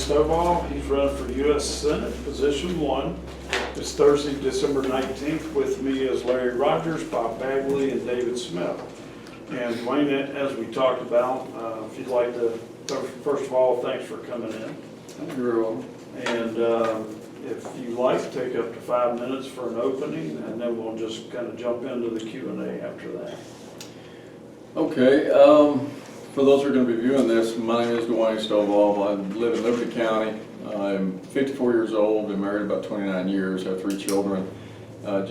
Stovall. He's running for U.S. Senate, Position 1. It's Thursday, December 19th. With me is Larry Rogers, Bob Bagley, and David Smith. And Dwayne, as we talked about, if you'd like to, first of all, thanks for coming in. You're welcome. And if you like, take up to 5 minutes for an opening, and then we'll just kind of jump into the Q&A after that. Okay, for those who are going to be viewing this, my name is Dwayne Stovall. I live in Liberty County. I'm 54 years old, been married about 29 years, have 3 children. I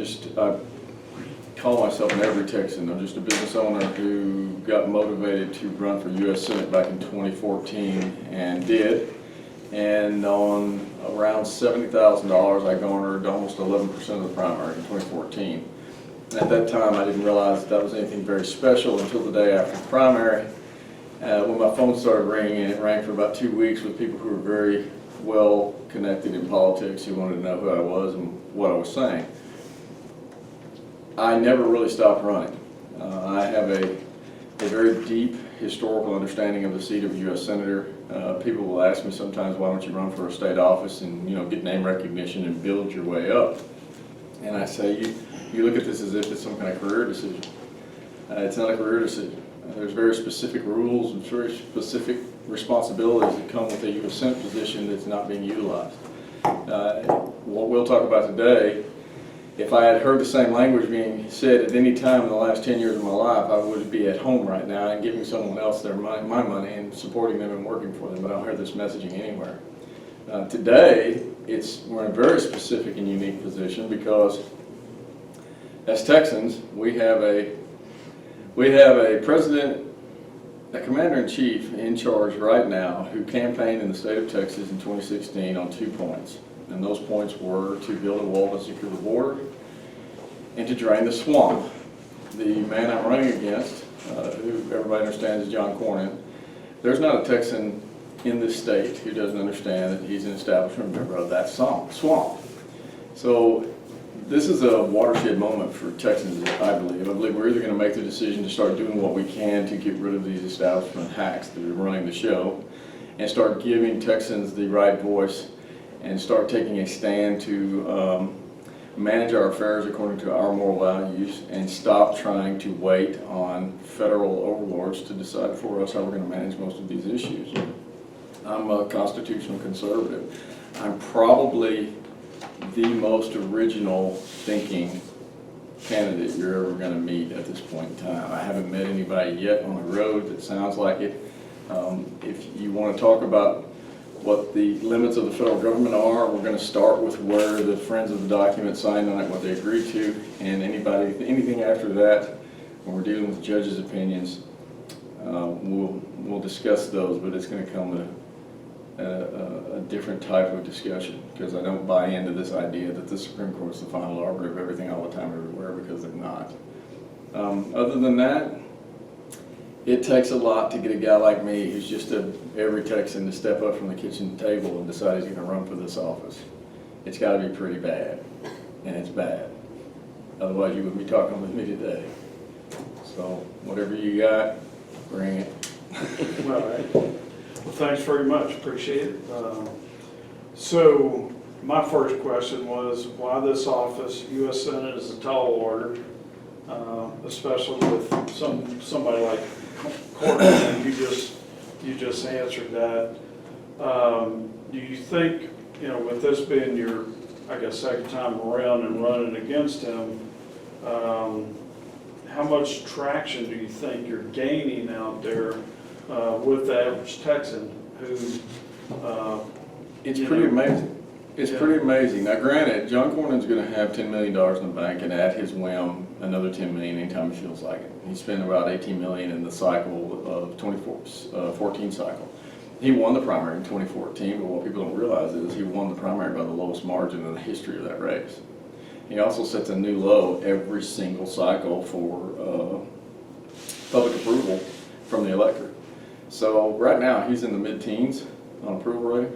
call myself an every Texan. I'm just a business owner who got motivated to run for U.S. Senate back in 2014 and did. And on around $70,000, I garnered almost 11% of the primary in 2014. At that time, I didn't realize that was anything very special until the day after the primary. When my phone started ringing, and it rang for about 2 weeks with people who were very well connected in politics, who wanted to know who I was and what I was saying. I never really stopped running. I have a very deep historical understanding of the seat of a U.S. Senator. People will ask me sometimes, why don't you run for a state office and get name recognition and build your way up? And I say, you look at this as if it's some kind of career decision. It's not a career decision. There's very specific rules and very specific responsibilities that come with a U.S. Senate position that's not being utilized. What we'll talk about today, if I had heard the same language being said at any time in the last 10 years of my life, I would be at home right now and giving someone else my money and supporting them and working for them, but I don't hear this messaging anywhere. Today, we're in a very specific and unique position because as Texans, we have a president, a commander-in-chief in charge right now who campaigned in the state of Texas in 2016 on 2 points. And those points were to build a wall to secure the border and to drain the swamp. The man I'm running against, who everybody understands is John Cornyn, there's not a Texan in this state who doesn't understand that he's an establishment member of that swamp. So this is a watershed moment for Texans, I believe. I believe we're either going to make the decision to start doing what we can to get rid of these establishment hacks that are running the show and start giving Texans the right voice and start taking a stand to manage our affairs according to our moral values and stop trying to wait on federal overlords to decide for us how we're going to manage most of these issues. I'm a constitutional conservative. I'm probably the most original thinking candidate you're ever going to meet at this point in time. I haven't met anybody yet on the road that sounds like it. If you want to talk about what the limits of the federal government are, we're going to start with where the friends of the document signed on it, what they agreed to, and anything after that, when we're dealing with judges' opinions, we'll discuss those, but it's going to come with a different type of discussion, because I don't buy into this idea that the Supreme Court is the final arbiter of everything all the time everywhere, because they're not. Other than that, it takes a lot to get a guy like me, who's just every Texan, to step up from the kitchen table and decide he's going to run for this office. It's got to be pretty bad, and it's bad. Otherwise, you wouldn't be talking with me today. So, whatever you got, bring it. All right. Well, thanks very much. Appreciate it. So, my first question was, why this office? U.S. Senate is a tall order, especially with somebody like Cornyn. You just answered that. Do you think, with this being your, I guess, second time around and running against him, how much traction do you think you're gaining out there with the average Texan who? It's pretty amazing. It's pretty amazing. Now, granted, John Cornyn's going to have $10 million in the bank, and at his whim, another $10 million anytime he feels like it. He spent about $18 million in the cycle of 2014 cycle. He won the primary in 2014, but what people don't realize is he won the primary by the lowest margin in the history of that race. He also sets a new low every single cycle for public approval from the electorate. So right now, he's in the mid-teens on approval rating.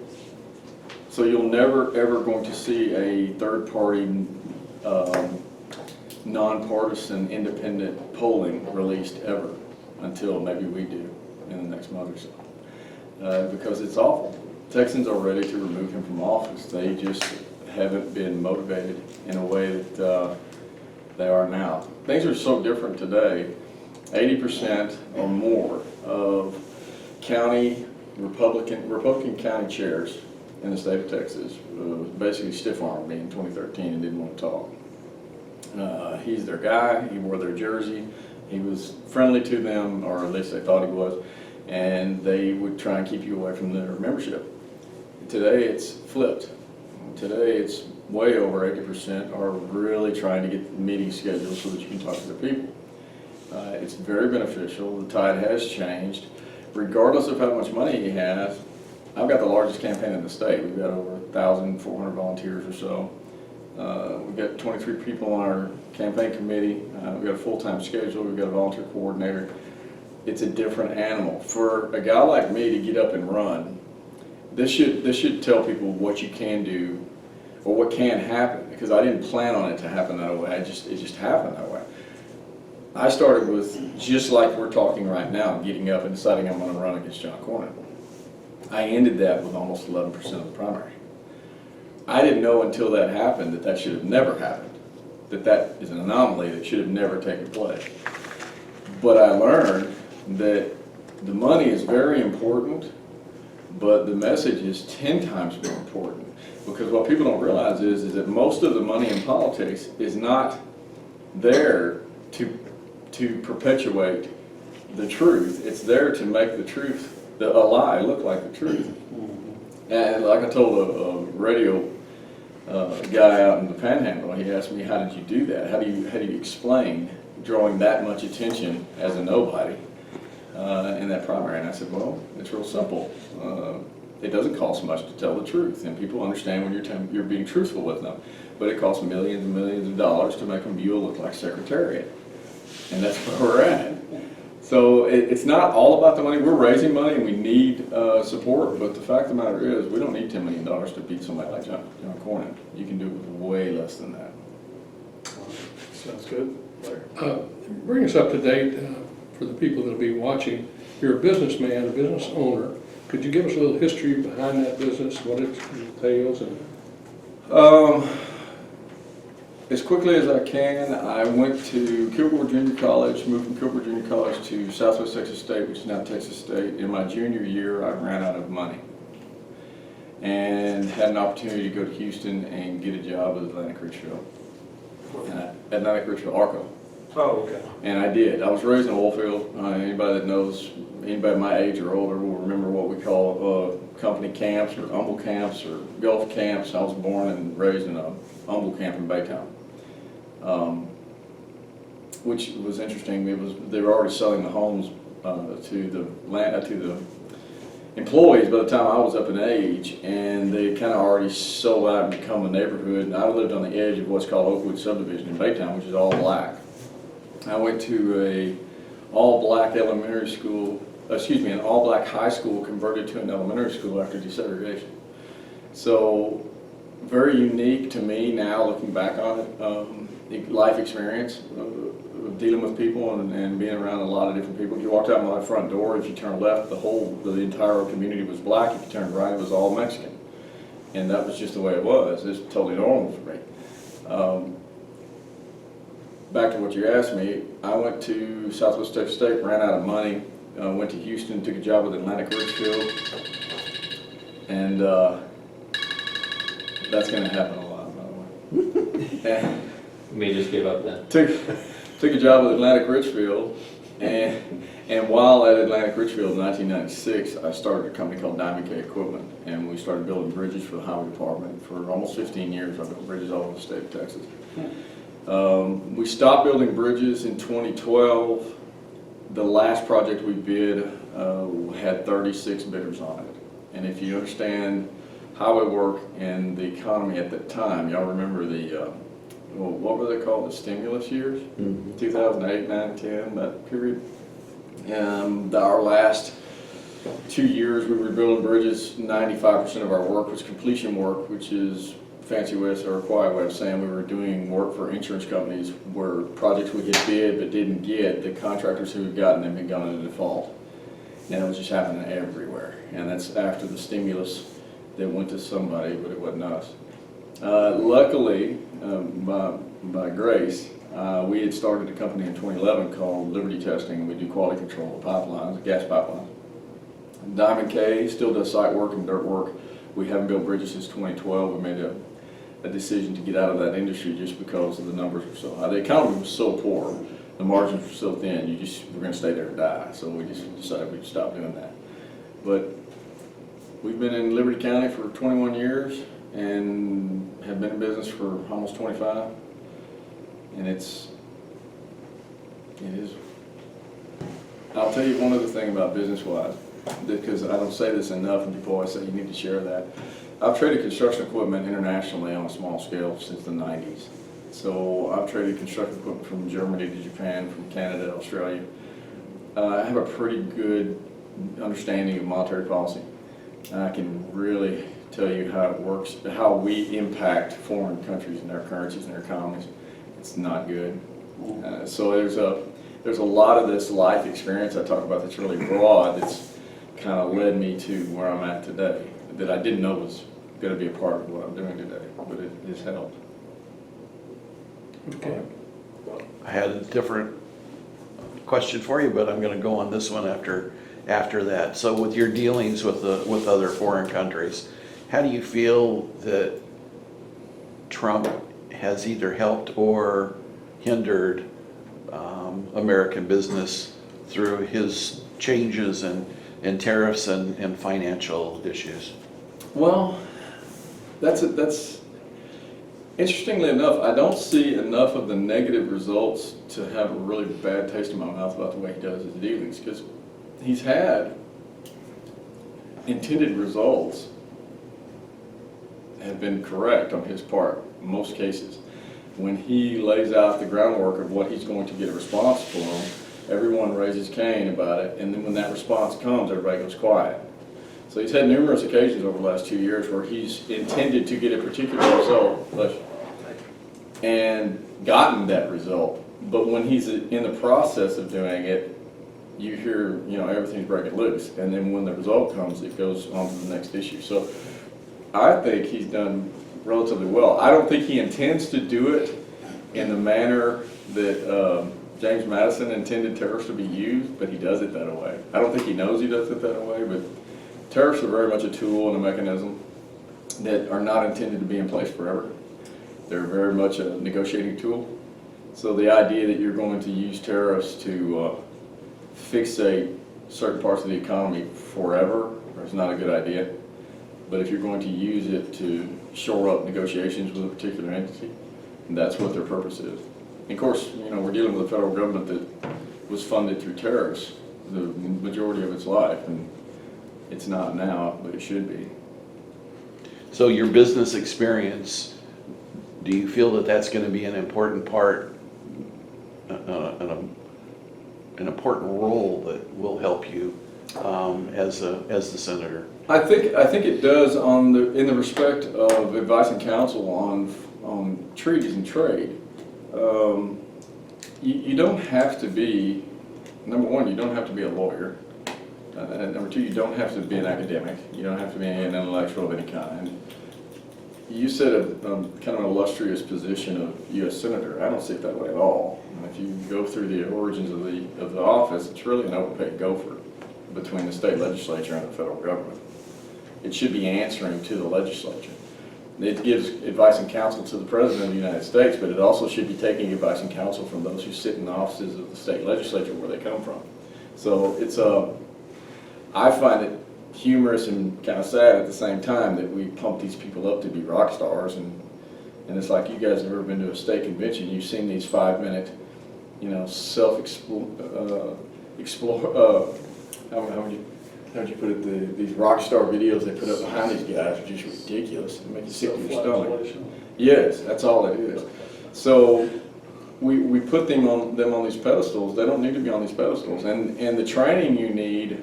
So you'll never, ever going to see a third-party, nonpartisan, independent polling released ever until maybe we do in the next month or so, because it's awful. Texans are ready to remove him from office. They just haven't been motivated in a way that they are now. Things are so different today. 80% or more of county Republican county chairs in the state of Texas basically stiff-armed me in 2013 and didn't want to talk. He's their guy. He wore their jersey. He was friendly to them, or at least they thought he was, and they would try and keep you away from their membership. Today it's flipped. Today it's way over 80% are really trying to get meetings scheduled so that you can talk to the people. It's very beneficial. The tide has changed. Regardless of how much money he has, I've got the largest campaign in the state. We've got over 1,400 volunteers or so. We've got 23 people on our campaign committee. We've got a full-time schedule. We've got a volunteer coordinator. It's a different animal. For a guy like me to get up and run, this should tell people what you can do or what can happen, because I didn't plan on it to happen that way. It just happened that way. I started with, just like we're talking right now, getting up and deciding I'm going to run against John Cornyn. I ended that with almost 11% of the primary. I didn't know until that happened that should have never happened, that is an anomaly that should have never taken place. But I learned that the money is very important, but the message is 10 times more important. Because what people don't realize is that most of the money in politics is not there to perpetuate the truth. It's there to make the truth, a lie, look like the truth. And like I told a radio guy out in the Panhandle, he asked me, how did you do that? How do you explain drawing that much attention as a nobody in that primary? And I said, well, it's real simple. It doesn't cost much to tell the truth, and people understand when you're being truthful with them. But it costs millions and millions of dollars to make a mule look like Secretariat. And that's where we're at. So it's not all about the money. We're raising money and we need support, but the fact of the matter is we don't need $10 million to beat somebody like John Cornyn. You can do it with way less than that. Sounds good. Larry? Bring us up to date for the people that'll be watching. You're a businessman, a business owner. Could you give us a little history behind that business, what it entails? As quickly as I can, I went to Kilgore Junior College, moved from Kilgore Junior College to Southwest Texas State, which is now Texas State. In my junior year, I ran out of money and had an opportunity to go to Houston and get a job at Atlantic Richfield. Atlantic Richfield, ARCO. Oh, okay. And I did. I was raised in a oil field. Anybody that knows, anybody my age or older will remember what we call company camps or humble camps or Gulf camps. I was born and raised in a humble camp in Baytown. Which was interesting. They were already selling the homes to the employees by the time I was up in age, and they kind of already sold out and become a neighborhood. And I lived on the edge of what's called Oakwood subdivision in Baytown, which is all black. I went to a all-black elementary school, an all-black high school converted to an elementary school after desegregation. So very unique to me now, looking back on it, life experience, dealing with people and being around a lot of different people. If you walked out my front door, if you turned left, the entire community was black. If you turned right, it was all Mexican. And that was just the way it was. It's totally normal for me. Back to what you asked me, I went to Southwest Texas State, ran out of money, went to Houston, took a job with Atlantic Richfield, and that's going to happen a lot, by the way. You may just give up then. Took a job with Atlantic Richfield, and while at Atlantic Richfield in 1996, I started a company called Diamond K Equipment, and we started building bridges for the highway department. For almost 15 years, I've built bridges all over the state of Texas. We stopped building bridges in 2012. The last project we bid had 36 bidders on it. And if you understand highway work and the economy at that time, y'all remember the, what were they called, the stimulus years? 2008, 9, 10, that period. Our last 2 years we were building bridges. 95% of our work was completion work, which is fancy way or a quiet way of saying we were doing work for insurance companies where projects we had bid but didn't get, the contractors who had gotten them had gone into default. And it was just happening everywhere. And that's after the stimulus that went to somebody, but it wasn't us. Luckily, by grace, we had started a company in 2011 called Liberty Testing. We do quality control of pipelines, gas pipelines. Diamond K still does site work and dirt work. We haven't built bridges since 2012. We made a decision to get out of that industry just because of the numbers were so high. The economy was so poor, the margins were so thin, we're going to stay there and die. So we just decided we'd stop doing that. But we've been in Liberty County for 21 years and have been in business for almost 25. And it is, I'll tell you one other thing about business-wise, because I don't say this enough and people always say you need to share that. I've traded construction equipment internationally on a small scale since the 90s. So I've traded construction equipment from Germany to Japan, from Canada to Australia. I have a pretty good understanding of monetary policy. I can really tell you how it works, how we impact foreign countries and their currencies and their economies. It's not good. So there's a lot of this life experience I talk about that's really broad that's kind of led me to where I'm at today that I didn't know was going to be a part of what I'm doing today, but it has helped. Okay. I had a different question for you, but I'm going to go on this one after that. So with your dealings with other foreign countries, how do you feel that Trump has either helped or hindered American business through his changes in tariffs and financial issues? Well, that's interestingly enough, I don't see enough of the negative results to have a really bad taste in my mouth about the way he does his dealings, because he's had intended results have been correct on his part in most cases. When he lays out the groundwork of what he's going to get a response from, everyone raises Cain about it, and then when that response comes, everybody goes quiet. So he's had numerous occasions over the last 2 years where he's intended to get a particular result and gotten that result. But when he's in the process of doing it, you hear, everything's breaking loose. And then when the result comes, it goes on to the next issue. So I think he's done relatively well. I don't think he intends to do it in the manner that James Madison intended tariffs to be used, but he does it that way. I don't think he knows he does it that way, but tariffs are very much a tool and a mechanism that are not intended to be in place forever. They're very much a negotiating tool. So the idea that you're going to use tariffs to fixate certain parts of the economy forever is not a good idea. But if you're going to use it to shore up negotiations with a particular entity, that's what their purpose is. And of course, we're dealing with a federal government that was funded through tariffs the majority of its life, and it's not now, but it should be. So your business experience, do you feel that that's going to be an important part, an important role that will help you as the senator? I think it does in the respect of advice and counsel on treaties and trade. You don't have to be, number one, you don't have to be a lawyer. Number two, you don't have to be an academic. You don't have to be an intellectual of any kind. You said a kind of an illustrious position of U.S. Senator. I don't see it that way at all. If you go through the origins of the office, it's really an overpaid gopher between the state legislature and the federal government. It should be answering to the legislature. It gives advice and counsel to the President of the United States, but it also should be taking advice and counsel from those who sit in the offices of the state legislature where they come from. So it's I find it humorous and kind of sad at the same time that we pump these people up to be rock stars, and it's like, you guys have ever been to a state convention, you've seen these 5-minute, how would you put it, these rock star videos they put up behind these guys are just ridiculous. It makes you sick to your stomach. Yes, that's all it is. So we put them on these pedestals. They don't need to be on these pedestals. And the training you need,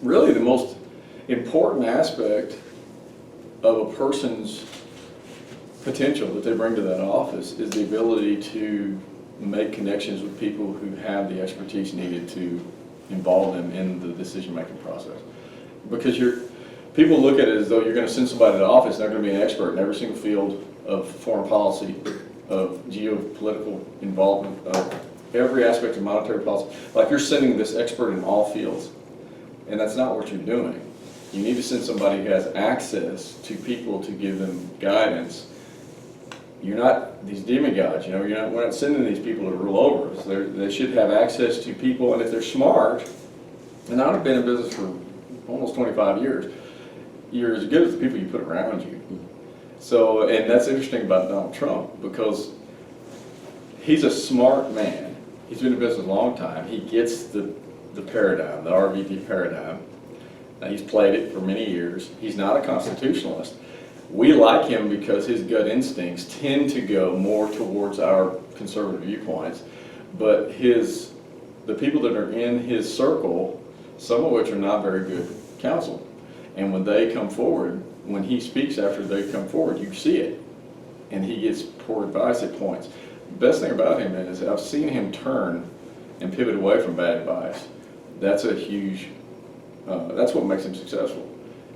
really the most important aspect of a person's potential that they bring to that office is the ability to make connections with people who have the expertise needed to involve them in the decision-making process. Because people look at it as though you're gonna send somebody to office, and they're gonna be an expert in every single field of foreign policy, of geopolitical involvement, of every aspect of monetary policy. Like you're sending this expert in all fields, and that's not what you're doing. You need to send somebody who has access to people to give them guidance. You're not these demigods, we're not sending these people to rule over us. They should have access to people, and if they're smart, and I've been in business for almost 25 years, you're as good as the people you put around you. So, and that's interesting about Donald Trump, because he's a smart man. He's been in business a long time. He gets the paradigm, the RVP paradigm. He's played it for many years. He's not a constitutionalist. We like him because his gut instincts tend to go more towards our conservative viewpoints, but the people that are in his circle, some of which are not very good counsel. And when they come forward, when he speaks after they come forward, you see it. And he gets poor advice at points. The best thing about him is I've seen him turn and pivot away from bad advice. That's a huge, that's what makes him successful.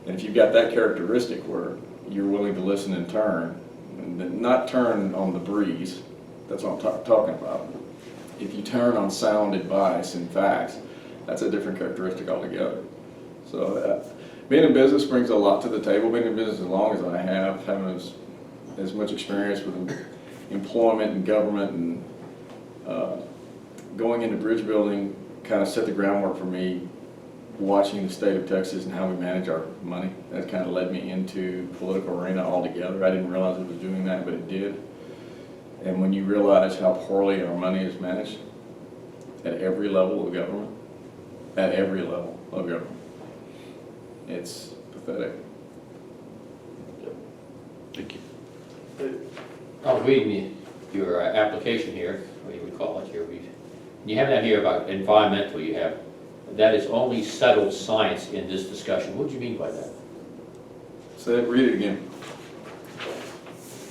And if you've got that characteristic where you're willing to listen and turn, and not turn on the breeze, that's what I'm talking about. If you turn on sound advice and facts, that's a different characteristic altogether. So being in business brings a lot to the table. Being in business as long as I have, having as much experience with employment and government and going into bridge building kind of set the groundwork for me, watching the state of Texas and how we manage our money. That kind of led me into the political arena altogether. I didn't realize it was doing that, but it did. And when you realize how poorly our money is managed at every level of government, it's pathetic. Thank you. I was reading your application here, what do you would call it here. You have that here about environmental, you have, that is only settled science in this discussion. What do you mean by that? Read it again.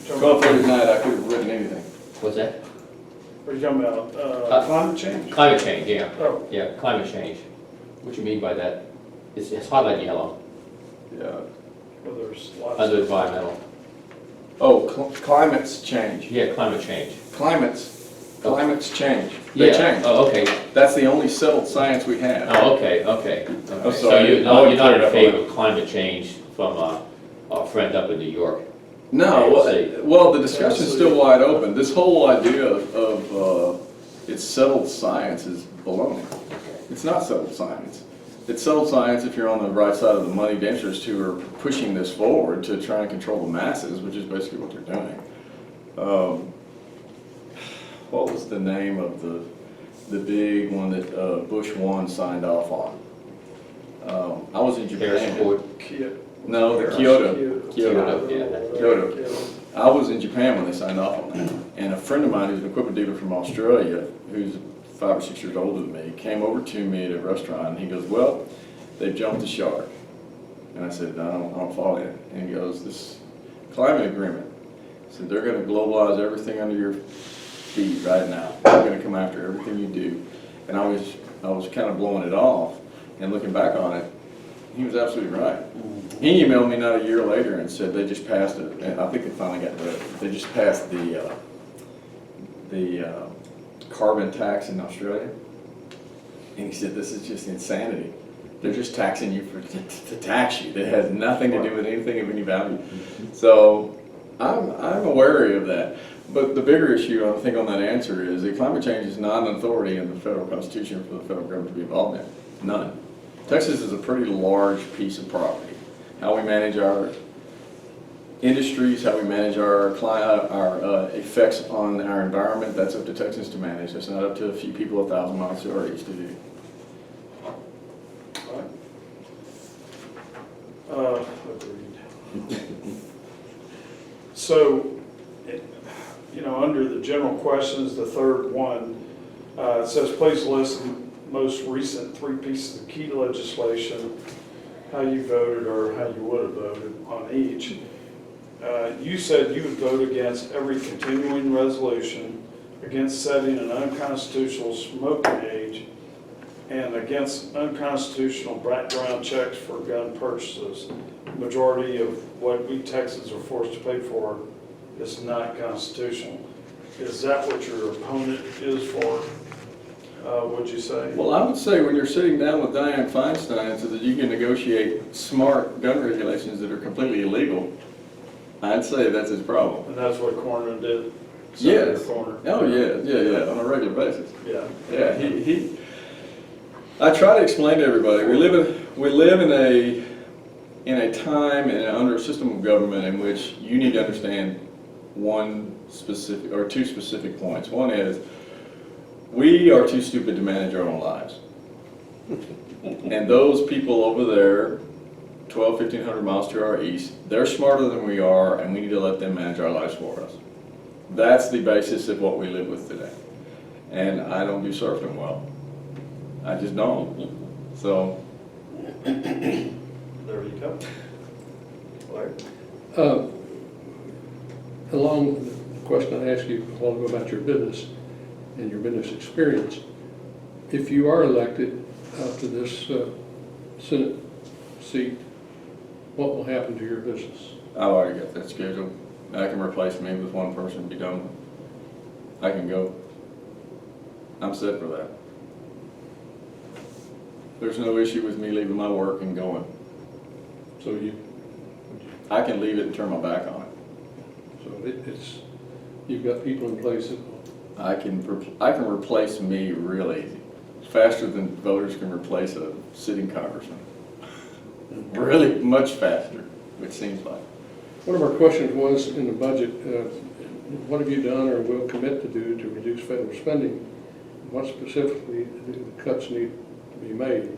12:30 tonight, I could have written anything. What's that? What are you talking about, climate change? Climate change, yeah. Oh. Yeah, climate change. What do you mean by that? It's highlighted yellow, Yeah. Well, there's lots under of, environmental. Oh, climates change. Yeah, climate change. Climates change. They Yeah. change. Oh, okay. That's the only settled science we have. Oh, okay. I'm So sorry. you're I not wouldn't clear in it up favor on of climate change from our friend up in New York? No, Yeah, well, the discussion's still wide open. This whole idea of it's settled science is baloney. It's not settled science. It's settled science if you're on the right side of the moneyed interests who are pushing this forward to try and control the masses, which is basically what they're doing. What was the name of the big one that Bush 1 signed off on? I was in Harris Japan. Ford. No, the Kyoto. Kyoto. I was in Japan when they signed off on that, and a friend of mine who's an equipment dealer from Australia, who's 5 or 6 years older than me, came over to me at a restaurant, and he goes, "Well, they've jumped the shark." And I said, "I don't follow you." And he goes, "This climate agreement," I said, "they're going to globalize everything under your feet right now. They're going to come after everything you do." And I was kind of blowing it off, and looking back on it, he was absolutely right. He emailed me not a year later and said they just passed it, and I think they finally got rid of it. They just passed the carbon tax in Australia. And he said, "This is just insanity. They're just taxing you to tax you. That has nothing to do with anything of any value." So I'm wary of that. But the bigger issue, I think, on that answer is that climate change is not an authority in the federal constitution for the federal government to be involved in. None. Texas is a pretty large piece of property. How we manage our industries, how we manage our effects on our environment, that's up to Texans to manage. That's not up to a few people 1,000 miles to our east to do. Agreed. So, under the general questions, the third one, it says, please list the most recent 3 pieces of key legislation, how you voted or how you would have voted on each. You said you would vote against every continuing resolution, against setting an unconstitutional smoking age, and against unconstitutional background checks for gun purchases. Majority of what we Texans are forced to pay for is not constitutional. Is that what your opponent is for, would you say? Well, I would say when you're sitting down with Dianne Feinstein so that you can negotiate smart gun regulations that are completely illegal, I'd say that's his problem. And that's what Cornyn did? Yes. Senator Cornyn. Oh, yeah, on a regular basis. Yeah. Yeah, I try to explain to everybody, we live in a time and under a system of government in which you need to understand one specific, or two specific points. One is, we are too stupid to manage our own lives. And those people over there, 1,500 miles to our east, they're smarter than we are, and we need to let them manage our lives for us. That's the basis of what we live with today. And I don't do surfing well. I just don't. So. There you go. Larry? Along the question I asked you a while ago about your business and your business experience, if you are elected to this Senate seat, what will happen to your business? I've already got that scheduled. I can replace me with one person and be done with it. I can go. I'm set for that. There's no issue with me leaving my work and going. So I can leave it and turn my back on it. it's, you've got people in place that will. I can replace me real easy, faster than voters can replace a sitting congressman. Really much faster, it seems like. One of our questions was in the budget, what have you done or will commit to do to reduce federal spending? What specifically do the cuts need to be made?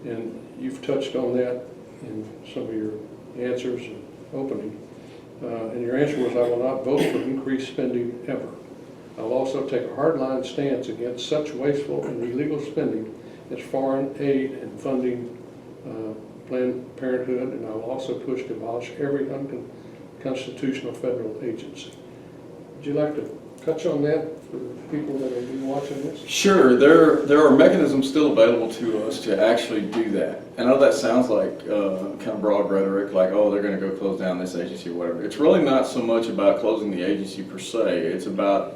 And you've touched on that in some of your answers and opening. And your answer was, I will not vote for increased spending ever. I'll also take a hardline stance against such wasteful and illegal spending as foreign aid and funding Planned Parenthood, and I'll also push to abolish every unconstitutional federal agency. Would you like to touch on that for the people that will be watching this? Sure, there are mechanisms still available to us to actually do that. I know that sounds like kind of broad rhetoric, like, oh, they're going to go close down this agency or whatever. It's really not so much about closing the agency per se. It's about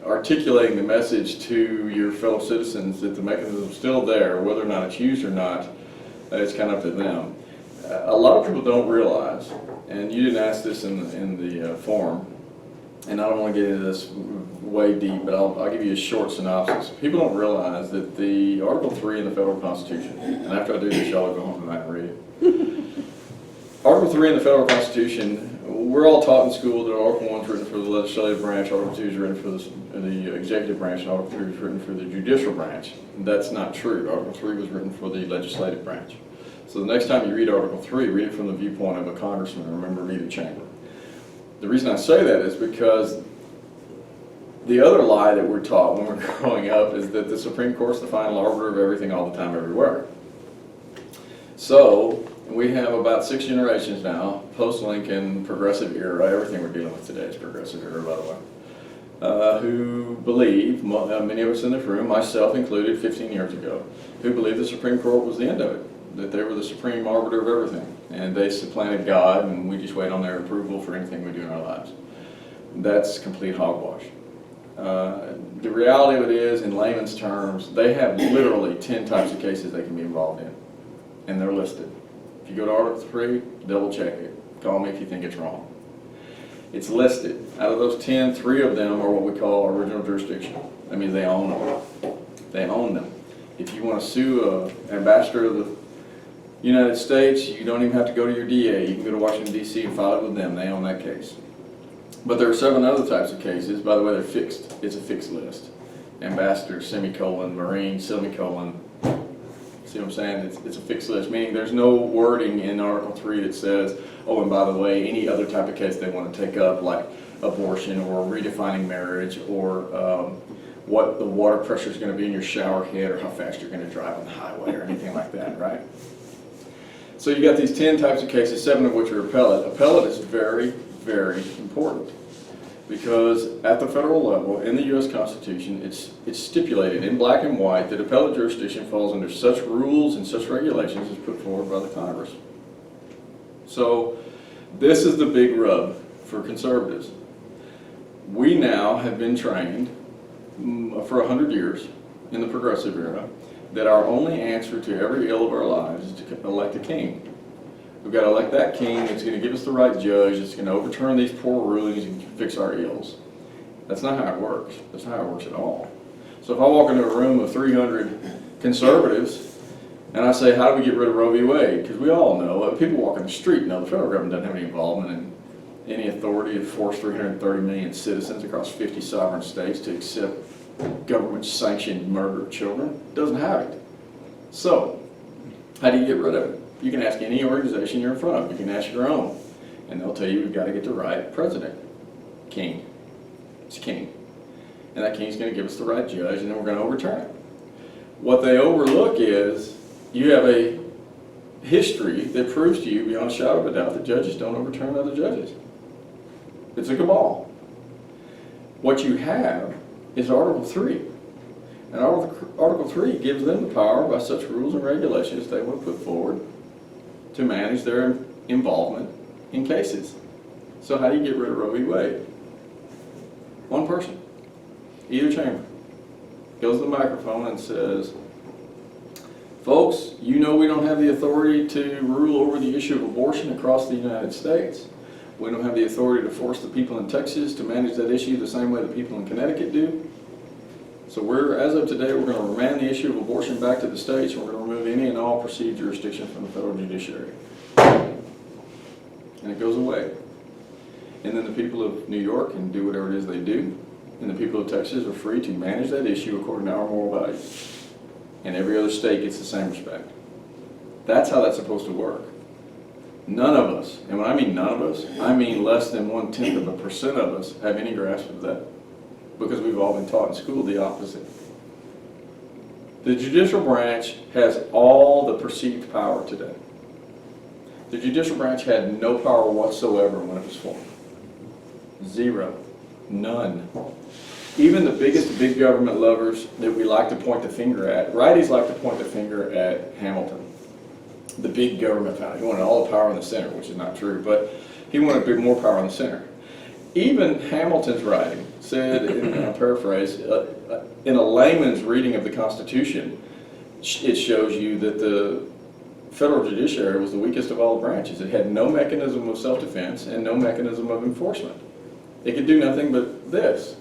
articulating the message to your fellow citizens that the mechanism is still there, whether or not it's used or not. It's kind of up to them. A lot of people don't realize, and you didn't ask this in the forum, and I don't want to get into this way deep, but I'll give you a short synopsis. People don't realize that the Article 3 in the federal Constitution, and after I do this, y'all will go home tonight and read it. Article 3 in the federal Constitution, we're all taught in school that Article 1 is written for the legislative branch, Article 2 is written for the executive branch, and Article 3 is written for the judicial branch. That's not true. Article 3 was written for the legislative branch. So the next time you read Article 3, read it from the viewpoint of a congressman or a member of either chamber. The reason I say that is because the other lie that we're taught when we're growing up is that the Supreme Court's the final arbiter of everything all the time, everywhere. So we have about 6 generations now, post-Lincoln, progressive era, everything we're dealing with today is progressive era, by the way, who believe, many of us in this room, myself included 15 years ago, who believe the Supreme Court was the end of it, that they were the supreme arbiter of everything, and they supplanted God, and we just wait on their approval for anything we do in our lives. That's complete hogwash. The reality of it is, in layman's terms, they have literally 10 types of cases they can be involved in, and they're listed. If you go to Article 3, double check it. Call me if you think it's wrong. It's listed. Out of those 10, 3 of them are what we call original jurisdiction. That means they own them. They own them. If you want to sue an ambassador of the United States, you don't even have to go to your DA. You can go to Washington, D.C. and file it with them. They own that case. But there are 7 other types of cases. By the way, they're fixed. It's a fixed list. Ambassador, semicolon, Marine, semicolon. See what I'm saying? It's a fixed list, meaning there's no wording in Article 3 that says, oh, and by the way, any other type of case they want to take up, like abortion or redefining marriage or what the water pressure is going to be in your shower head or how fast you're going to drive on the highway or anything like that, right? So you got these 10 types of cases, 7 of which are appellate. Appellate is very, very important. Because at the federal level, in the U.S. Constitution, it's stipulated in black and white that appellate jurisdiction falls under such rules and such regulations as put forward by the Congress. So this is the big rub for conservatives. We now have been trained for 100 years in the progressive era that our only answer to every ill of our lives is to elect a king. We've got to elect that king that's going to give us the right judge, that's going to overturn these poor rulings and fix our ills. That's not how it works. That's not how it works at all. So if I walk into a room of 300 conservatives and I say, how do we get rid of Roe v. Wade? Because we all know, people walking the street know the federal government doesn't have any involvement in any authority to force 330 million citizens across 50 sovereign states to accept government-sanctioned murder of children. It doesn't have it. So, how do you get rid of it? You can ask any organization you're in front of. You can ask your own. And they'll tell you we've got to get the right president. King. It's king. And that king's going to give us the right judge, and then we're going to overturn it. What they overlook is you have a history that proves to you beyond a shadow of a doubt that judges don't overturn other judges. It's a cabal. What you have is Article 3. And Article 3 gives them the power by such rules and regulations they want to put forward to manage their involvement in cases. So how do you get rid of Roe v. Wade? One person, either chamber, goes to the microphone and says, folks, you know we don't have the authority to rule over the issue of abortion across the United States. We don't have the authority to force the people in Texas to manage that issue the same way the people in Connecticut do. So as of today, we're going to remand the issue of abortion back to the states, and we're going to remove any and all perceived jurisdiction from the federal judiciary. And it goes away. And then the people of New York can do whatever it is they do, and the people of Texas are free to manage that issue according to our moral values. And every other state gets the same respect. That's how that's supposed to work. None of us, and when I mean none of us, I mean less than 0.1% of us have any grasp of that. Because we've all been taught in school the opposite. The judicial branch has all the perceived power today. The judicial branch had no power whatsoever when it was formed. Zero. None. Even the biggest big government lovers that we like to point the finger at, righties like to point the finger at Hamilton, the big government founder. He wanted all the power in the center, which is not true, but he wanted more power in the center. Even Hamilton's writing said, in a paraphrase, in a layman's reading of the Constitution, it shows you that the federal judiciary was the weakest of all the branches. It had no mechanism of self-defense and no mechanism of enforcement. It could do nothing but this.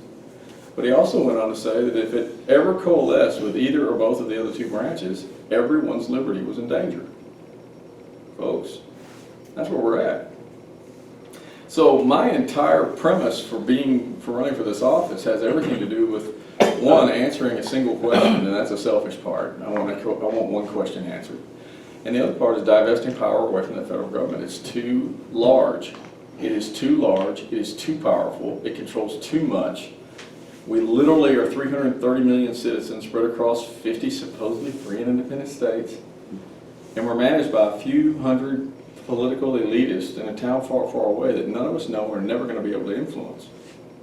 But he also went on to say that if it ever coalesced with either or both of the other two branches, everyone's liberty was in danger. Folks, that's where we're at. So my entire premise for running for this office has everything to do with, one, answering a single question, and that's a selfish part. I want one question answered. And the other part is divesting power away from the federal government. It's too large. It is too large. It is too powerful. It controls too much. We literally are 330 million citizens spread across 50 supposedly free and independent states. And we're managed by a few hundred political elitists in a town far, far away that none of us know we're never going to be able to influence.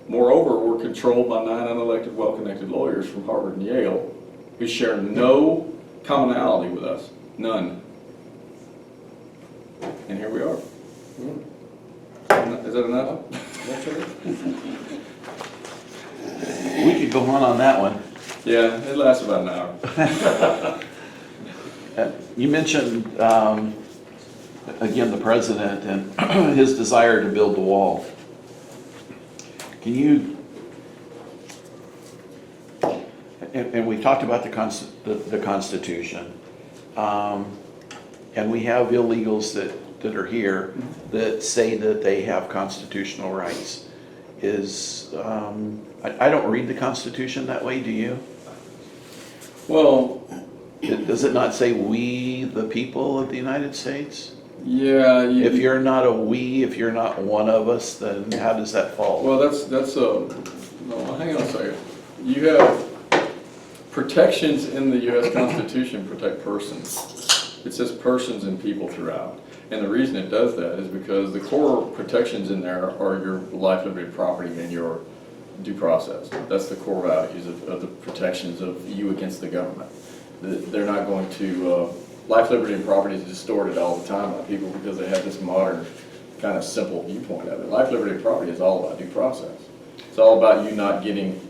Moreover, we're controlled by 9 unelected, well-connected lawyers from Harvard and Yale who share no commonality with us. None. And here we are. Is that enough? We could go on that one. Yeah, it lasts about an hour. You mentioned, again, the president and his desire to build the wall. Can you, and we've talked about the Constitution, and we have illegals that are here that say that they have constitutional rights. I don't read the Constitution that way, do you? Well, Does it not say "we, the people of the United States"? yeah. If you're not a we, if you're not one of us, then how does that fall? Well, no, hang on a second. You have protections in the U.S. Constitution protect persons. It says persons and people throughout. And the reason it does that is because the core protections in there are your life, liberty, property, and your due process. That's the core values of the protections of you against the government. They're not going to, life, liberty, and property is distorted all the time by people because they have this modern kind of simple viewpoint of it. Life, liberty, and property is all about due process. It's all about you not getting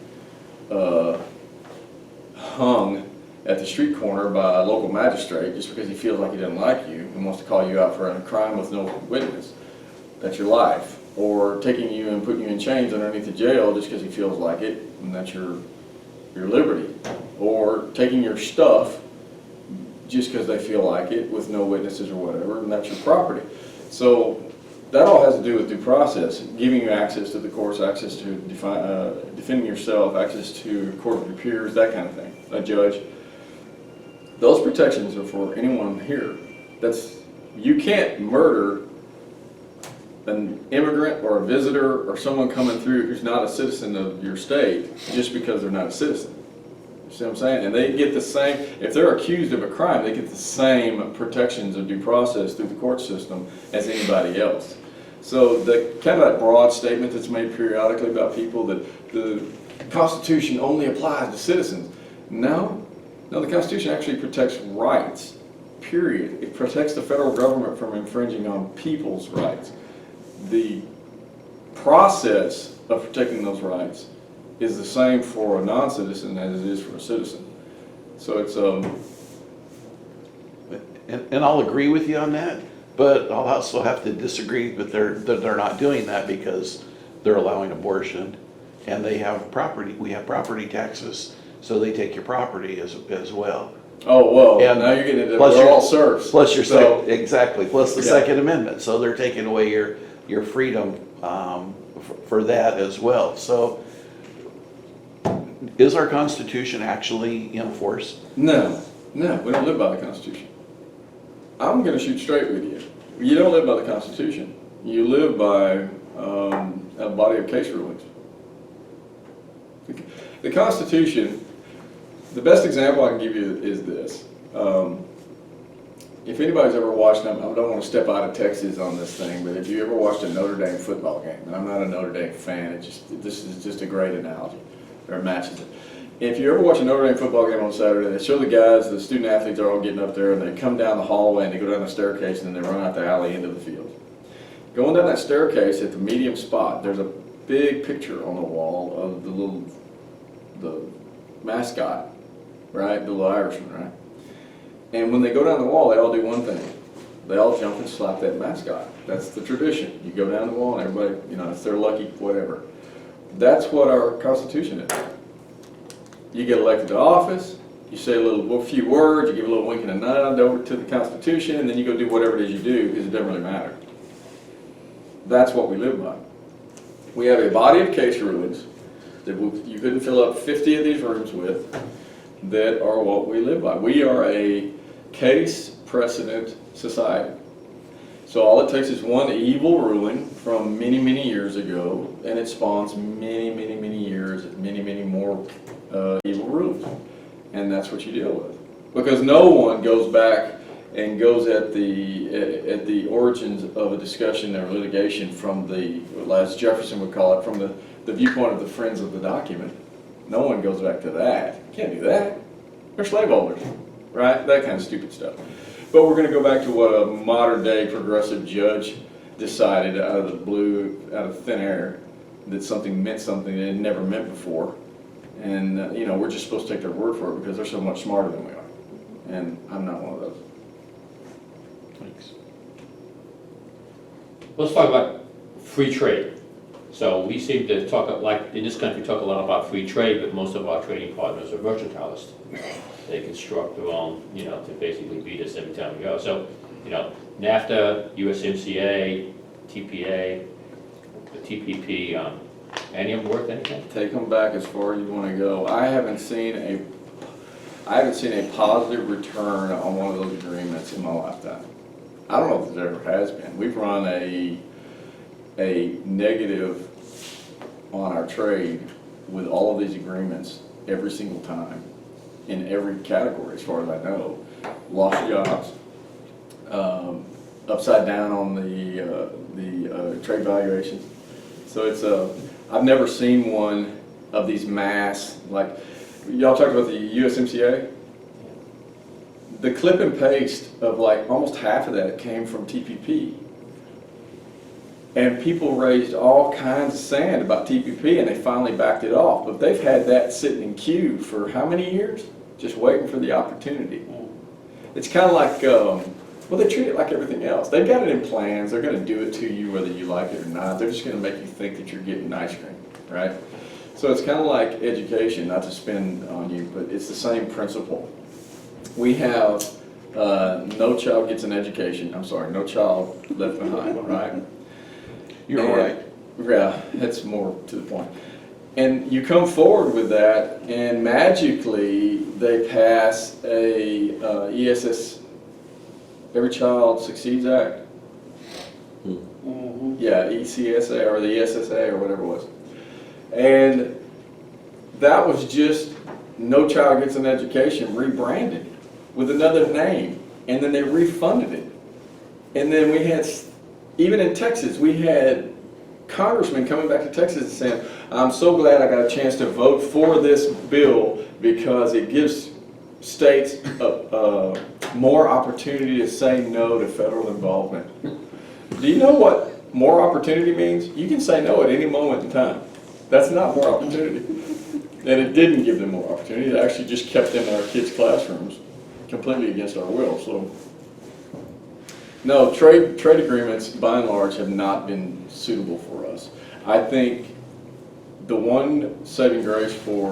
hung at the street corner by a local magistrate just because he feels like he doesn't like you and wants to call you out for a crime with no witness. That's your life. Or taking you and putting you in chains underneath the jail just because he feels like it, and that's your liberty. Or taking your stuff just because they feel like it with no witnesses or whatever, and that's your property. So that all has to do with due process, giving you access to the courts, access to defending yourself, access to court of your peers, that kind of thing, a judge. Those protections are for anyone here. You can't murder an immigrant or a visitor or someone coming through who's not a citizen of your state just because they're not a citizen. You see what I'm saying? And they get the same, if they're accused of a crime, they get the same protections of due process through the court system as anybody else. So the kind of that broad statement that's made periodically about people that the Constitution only applies to citizens. No, the Constitution actually protects rights, period. It protects the federal government from infringing on people's rights. The process of protecting those rights is the same for a non-citizen as it is for a citizen. So it's And I'll agree with you on that, but I'll also have to disagree that they're not doing that because they're allowing abortion and they have property. We have property taxes, so they take your property as well. oh well. And now you're getting into plus they're your- all serfs. Plus your so, exactly. Plus the Yeah. Second Amendment, so they're taking away your freedom for that as well. So, is our Constitution actually in force? No, we don't live by the Constitution. I'm going to shoot straight with you. You don't live by the Constitution. You live by a body of case rulings. The Constitution, the best example I can give you is this. If anybody's ever watched, I don't want to step out of Texas on this thing, but if you ever watched a Notre Dame football game, and I'm not a Notre Dame fan, this is just a great analogy, or matches it. If you ever watch a Notre Dame football game on Saturday, they show the guys, the student athletes are all getting up there, and they come down the hallway, and they go down the staircase, and then they run out the alley into the field. Going down that staircase at the medium spot, there's a big picture on the wall of the mascot, right? The little Irishman, right? And when they go down the wall, they all do one thing. They all jump and slap that mascot. That's the tradition. You go down the wall and everybody, it's their lucky whatever. That's what our Constitution is. You get elected to office, you say a few words, you give a little wink and a nod over to the Constitution, and then you go do whatever it is you do because it doesn't really matter. That's what we live by. We have a body of case rulings that you couldn't fill up 50 of these rooms with that are what we live by. We are a case precedent society. So all it takes is one evil ruling from many, many years ago, and it spawns many, many, many years, many, many more evil rulings. And that's what you deal with. Because no one goes back and goes at the origins of a discussion or litigation from as Jefferson would call it, from the viewpoint of the friends of the document. No one goes back to that. You can't do that. They're slaveholders, right? That kind of stupid stuff. But we're going to go back to what a modern day progressive judge decided out of the blue, out of thin air, that something meant something that it never meant before. And, we're just supposed to take their word for it because they're so much smarter than we are. And I'm not one of those. Thanks. Let's talk about free trade. So we seem to talk, like in this country, talk a lot about free trade, but most of our trading partners are mercantilists. They construct their own, to basically beat us every time we go. So, NAFTA, USMCA, TPA, the TPP, any of them worth anything? Take them back as far as you want to go. I haven't seen a positive return on one of those agreements in my lifetime. I don't know if there ever has been. We've run a negative on our trade with all of these agreements every single time in every category as far as I know. Lost jobs, upside down on the trade valuations. So it's I've never seen one of these mass, like, y'all talked about the USMCA? The clip and paste of like almost half of that came from TPP. And people raised all kinds of sand about TPP and they finally backed it off. But they've had that sitting in queue for how many years? Just waiting for the opportunity. It's kind of like, well, they treat it like everything else. They've got it in plans. They're going to do it to you whether you like it or not. They're just going to make you think that you're getting ice cream, right? So it's kind of like education, not to spin on you, but it's the same principle. We have no child gets an education. I'm sorry, no child left behind, right? You're And- right. Yeah, that's more to the point. And you come forward with that, and magically they pass a ESS, Every Child Succeeds Act. Yeah, ECSA or the ESSA or whatever it was. And that was just No Child Gets an Education rebranded with another name, and then they refunded it. And then we had, even in Texas, we had congressmen coming back to Texas and saying, I'm so glad I got a chance to vote for this bill because it gives states more opportunity to say no to federal involvement. Do you know what more opportunity means? You can say no at any moment in time. That's not more opportunity. And it didn't give them more opportunity. It actually just kept them in our kids' classrooms completely against our will. So, no, trade agreements, by and large, have not been suitable for us. I think the one saving grace for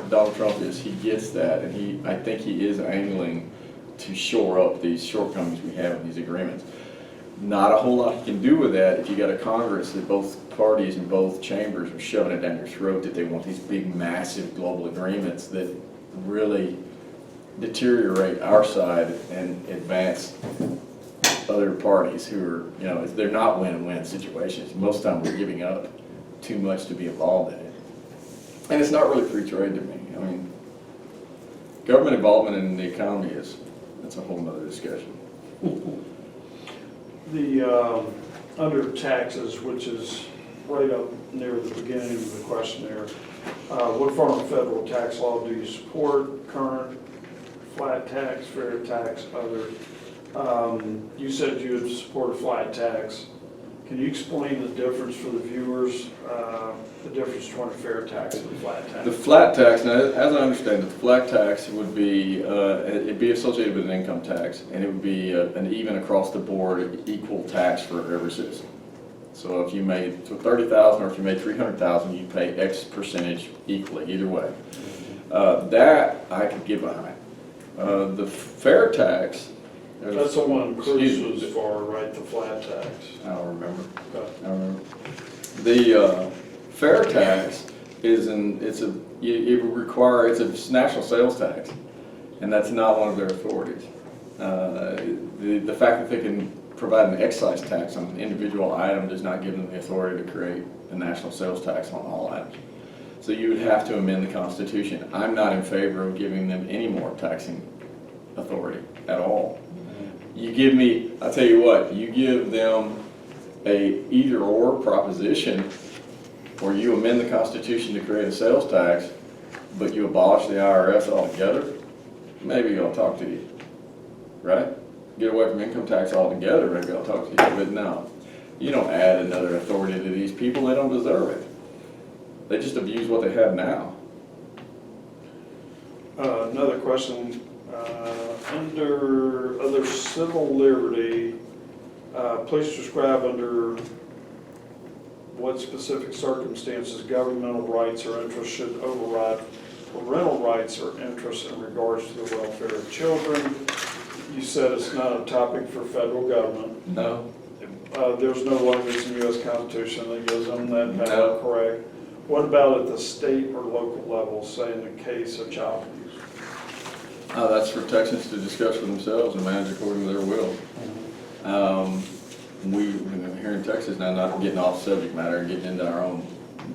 Donald Trump is he gets that, and I think he is angling to shore up these shortcomings we have in these agreements. Not a whole lot he can do with that if you got a Congress that both parties and both chambers are shoving it down your throat that they want these big, massive global agreements that really deteriorate our side and advance other parties who are, you know, they're not win-win situations. Most of the time we're giving up too much to be involved in it. And it's not really free trade to me. I mean, government involvement in the economy that's a whole nother discussion. The, under taxes, which is right up near the beginning of the question there, what form of federal tax law do you support? Current, flat tax, fair tax, other? You said you would support a flat tax. Can you explain the difference for the viewers, the difference between a fair tax and a flat tax? The flat tax, now, as I understand it, the flat tax would be, it'd be associated with an income tax, and it would be an even across the board equal tax for every citizen. So if you made $30,000 or if you made $300,000, you pay X percentage equally, either way. That I could get behind. The fair tax. That's the one Cruz was for, right, the flat tax. I don't remember. Okay. I don't remember. The fair tax is it's a national sales tax, and that's not one of their authorities. The fact that they can provide an excise tax on an individual item does not give them the authority to create a national sales tax on all items. So you would have to amend the Constitution. I'm not in favor of giving them any more taxing authority at all. You give me, I'll tell you what, you give them a either or proposition, or you amend the Constitution to create a sales tax, but you abolish the IRS altogether, maybe I'll talk to you, right? Get away from income tax altogether, maybe I'll talk to you, but no. You don't add another authority to these people, they don't deserve it. They just abuse what they have now. Another question, under other civil liberty, please describe under what specific circumstances governmental rights or interests should override parental rights or interests in regards to the welfare of children. You said it's not a topic for federal government. No. There's no language in the U.S. Constitution that gives them that power, No. correct? What about at the state or local level, say in the case of child abuse? That's for Texans to discuss for themselves and manage according to their will. We, here in Texas, now not getting off subject matter and getting into our own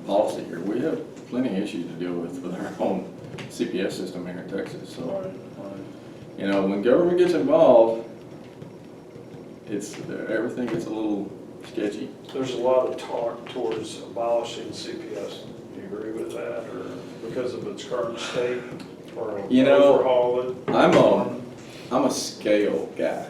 policy here, we have plenty of issues to deal with our own CPS system here in Texas. So, you know, when government gets involved, everything gets a little sketchy. There's a lot of talk towards abolishing CPS. Do you agree with that, or because of its current state, or You know, overhaul it? I'm a scale guy,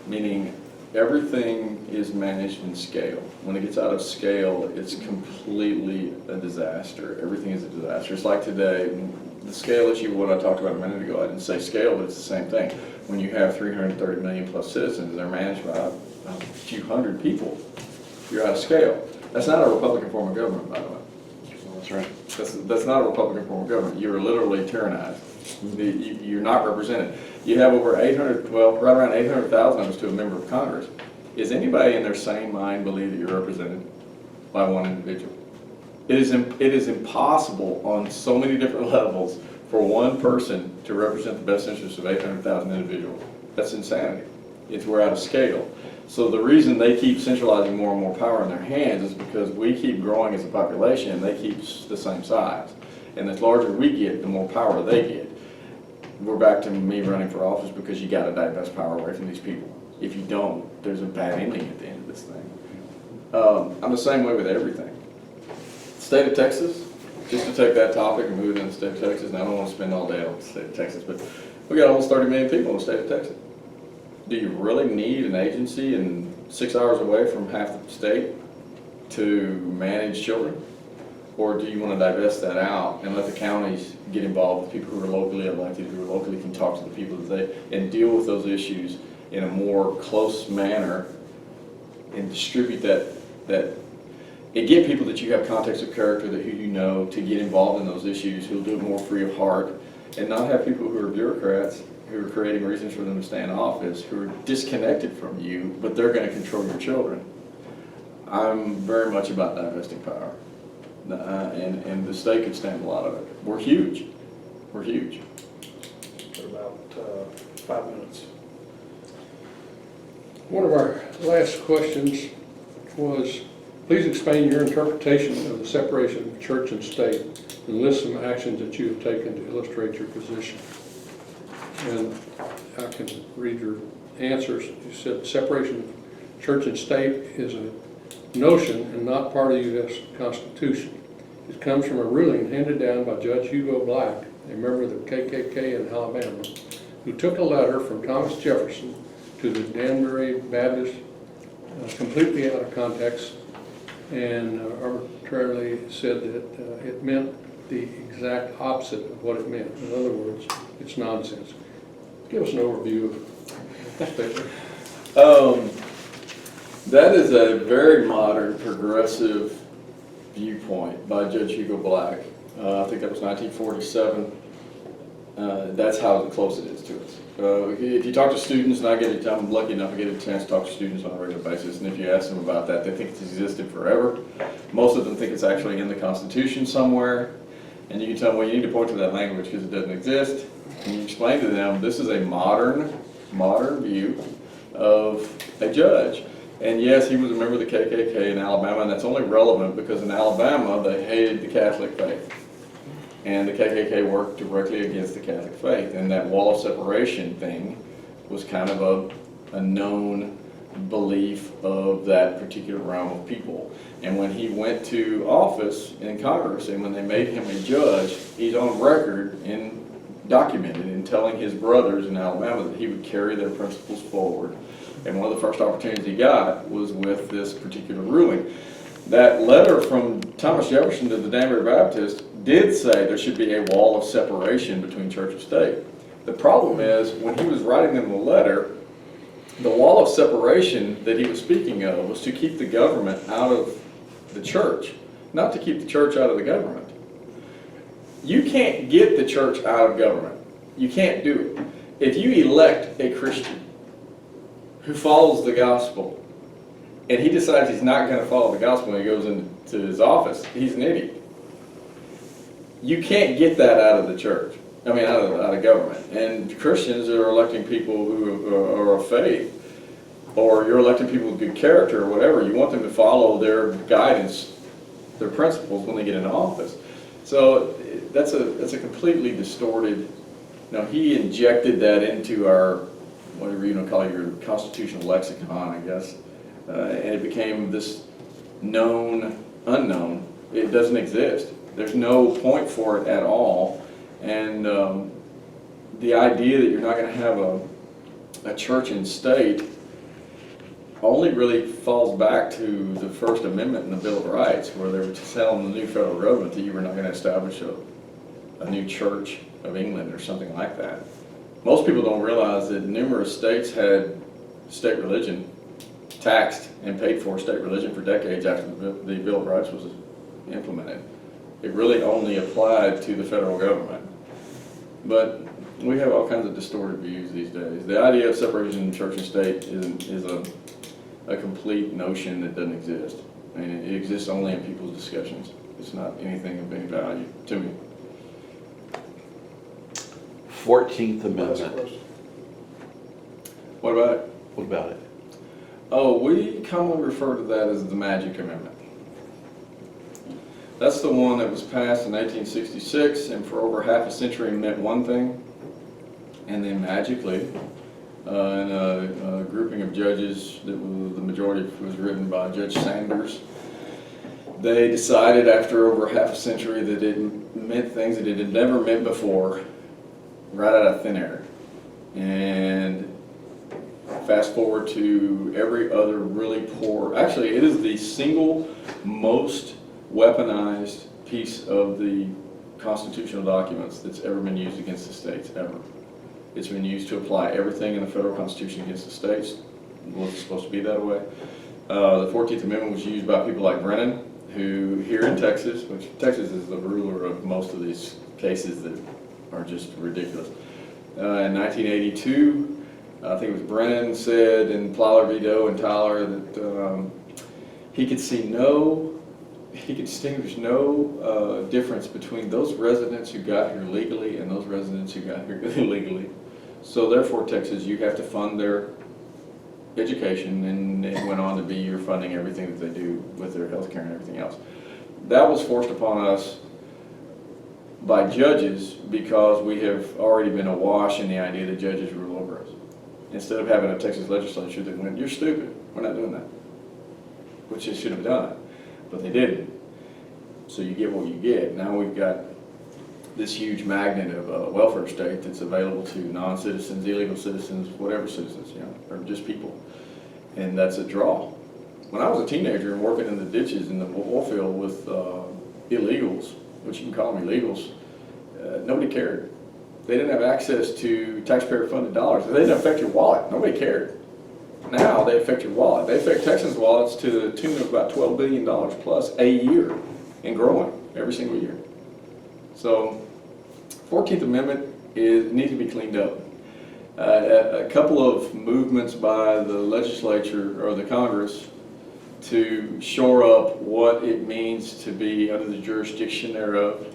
meaning everything is managed in scale. When it gets out of scale, it's completely a disaster. Everything is a disaster. It's like today, the scale issue, what I talked about a minute ago, I didn't say scale, but it's the same thing. When you have 330 million plus citizens, they're managed by a few hundred people, you're out of scale. That's not a Republican form of government, by the way. That's right. That's not a Republican form of government. You're literally tyrannized. You're not represented. You have over 800, well, right around 800,000 of us to a member of Congress. Is anybody in their sane mind believe that you're represented by one individual? It is impossible on so many different levels for one person to represent the best interests of 800,000 individuals. That's insanity. We're out of scale. So the reason they keep centralizing more and more power in their hands is because we keep growing as a population and they keep the same size. And the larger we get, the more power they get. We're back to me running for office because you got to divest power away from these people. If you don't, there's a bad ending at the end of this thing. I'm the same way with everything. State of Texas, just to take that topic and move it into the state of Texas, and I don't want to spend all day on the state of Texas, but we got almost 30 million people in the state of Texas. Do you really need an agency and 6 hours away from half the state to manage children? Or do you want to divest that out and let the counties get involved with people who are locally elected, who are locally can talk to the people and deal with those issues in a more close manner and distribute that and get people that you have context of character, that who you know, to get involved in those issues, who'll do it more free of heart, and not have people who are bureaucrats who are creating reasons for them to stay in office, who are disconnected from you, but they're going to control your children. I'm very much about divesting power. And the state could stand a lot of it. We're huge. We're huge. For about 5 minutes. One of our last questions was, please explain your interpretation of the separation of church and state and list some actions that you have taken to illustrate your position. And I can read your answers. You said separation of church and state is a notion and not part of the U.S. Constitution. It comes from a ruling handed down by Judge Hugo Black, a member of the KKK in Alabama, who took a letter from Thomas Jefferson to the Danbury Baptist, completely out of context, and arbitrarily said that it meant the exact opposite of what it meant. In other words, it's nonsense. Give us an overview of the statement. That is a very modern, progressive viewpoint by Judge Hugo Black. I think that was 1947. That's how close it is to us. If you talk to students, and I'm lucky enough to get a chance to talk to students on a regular basis, and if you ask them about that, they think it's existed forever. Most of them think it's actually in the Constitution somewhere, and you can tell them, well, you need to point to that language because it doesn't exist. And you explain to them, this is a modern view of a judge. And yes, he was a member of the KKK in Alabama, and that's only relevant because in Alabama, they hated the Catholic faith. And the KKK worked directly against the Catholic faith. And that wall of separation thing was kind of a known belief of that particular realm of people. And when he went to office in Congress, and when they made him a judge, he's on record and documented in telling his brothers in Alabama that he would carry their principles forward. And one of the first opportunities he got was with this particular ruling. That letter from Thomas Jefferson to the Danbury Baptist did say there should be a wall of separation between church and state. The problem is, when he was writing them the letter, the wall of separation that he was speaking of was to keep the government out of the church, not to keep the church out of the government. You can't get the church out of government. You can't do it. If you elect a Christian who follows the gospel, and he decides he's not going to follow the gospel when he goes into his office, he's an idiot. You can't get that out of the church. I mean, out of government. And Christians are electing people who are of faith, or you're electing people with good character or whatever. You want them to follow their guidance, their principles when they get into office. So that's a completely distorted. He injected that into our whatever you want to call it, your constitutional lexicon, I guess. And it became this known unknown. It doesn't exist. There's no point for it at all. And the idea that you're not going to have a church and state only really falls back to the First Amendment in the Bill of Rights, where they were telling the new federal government that you were not going to establish a new Church of England or something like that. Most people don't realize that numerous states had state religion taxed and paid for state religion for decades after the Bill of Rights was implemented. It really only applied to the federal government. But we have all kinds of distorted views these days. The idea of separation of church and state is a complete notion that doesn't exist. And it exists only in people's discussions. It's not anything of any value to me. 14th Last Amendment. question. What about it? What about it? Oh, we commonly refer to that as the Magic Amendment. That's the one that was passed in 1866 and for over half a century meant one thing, and then magically, in a grouping of judges, that the majority was written by Judge Sanders, they decided after over half a century that it meant things that it had never meant before, right out of thin air. And fast forward to every other really poor, actually it is the single most weaponized piece of the constitutional documents that's ever been used against the states, ever. It's been used to apply everything in the federal constitution against the states. It wasn't supposed to be that way. The 14th Amendment was used by people like Brennan, who here in Texas, which Texas is the ruler of most of these cases that are just ridiculous. In 1982, I think it was Brennan said in Plyler v. Doe and Tyler that he could distinguish no difference between those residents who got here legally and those residents who got here illegally. So therefore, Texas, you have to fund their education, and it went on to be you're funding everything that they do with their health care and everything else. That was forced upon us by judges because we have already been awash in the idea that judges rule over us. Instead of having a Texas legislature that went, you're stupid, we're not doing that, which they should have done, but they didn't. So you get what you get. Now we've got this huge magnet of a welfare state that's available to non-citizens, illegal citizens, whatever citizens, or just people. And that's a draw. When I was a teenager and working in the ditches in the oil field with illegals, which you can call them illegals, nobody cared. They didn't have access to taxpayer-funded dollars. They didn't affect your wallet. Nobody cared. Now they affect your wallet. They affect Texans' wallets to the tune of about $12 billion plus a year and growing every single year. So 14th Amendment needs to be cleaned up. A couple of movements by the legislature or the Congress to shore up what it means to be under the jurisdiction thereof